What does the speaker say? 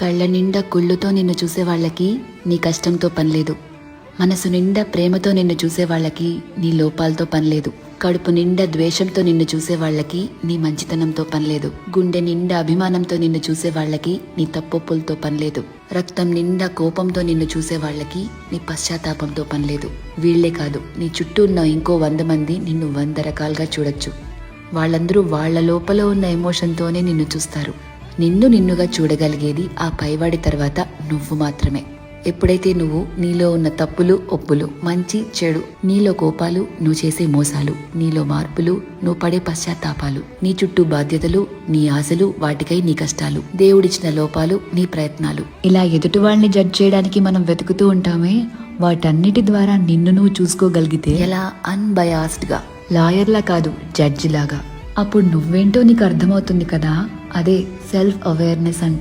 కళ్ళ నిండా కుళ్ళుతో నిన్ను చూసే వాళ్ళకి నీ కష్టంతో పనిలేదు. మనసు నిండా ప్రేమతో నిన్ను చూసే వాళ్ళకి నీ లోపాలతో పనిలేదు. కడుపు నిండా ద్వేషంతో నిన్ను చూసే వాళ్ళకి నీ మంచితనంతో పనిలేదు. గుండె నిండా అభిమానంతో నిన్ను చూసే వాళ్ళకి నీ తప్పొప్పులతో పనిలేదు. రక్తం నిండా కోపంతో నిన్ను చూసే వాళ్ళకి నీ పశ్చాత్తాపంతో పనిలేదు. వీళ్లే కాదు, నీ చుట్టూ ఉన్న ఇంకో 100 మంది నిన్ను 100 రకాలుగా చూడొచ్చు. వాళ్ళందరూ వాళ్ల లోపల ఉన్న ఎమోషన్తోనే నిన్ను చూస్తారు. నిన్ను నిన్నుగా చూడగలిగేది ఆ పైవాడి తర్వాత నువ్వు మాత్రమే. ఎప్పుడైతే నువ్వు నీలో ఉన్న తప్పులు ఒప్పులు, మంచి చెడు, నీలో కోపాలు, నువ్వు చేసే మోసాలు, నీలో మార్పులు, నువ్వు పడే పశ్చాత్తాపాలు, నీ చుట్టూ బాధ్యతలు, నీ ఆశలు, వాటికై నీ కష్టాలు, దేవుడిచ్చిన లోపాలు, నీ ప్రయత్నాలు, ఇలా ఎదుటి వాళ్ళని జడ్జ్ చేయడానికి మనం వెతుకుతూ ఉంటామే, వాటన్నిటి ద్వారా నిన్ను నువ్వు చూసుకోగలిగితే ఎలా అన్బయాస్డ్ గా, లాయర్లా కాదు జడ్జి లాగా, అప్పుడు నువ్వేంటో నీకు అర్థమవుతుంది కదా. అదే సెల్ఫ్ అవేర్నెస్ అంటే.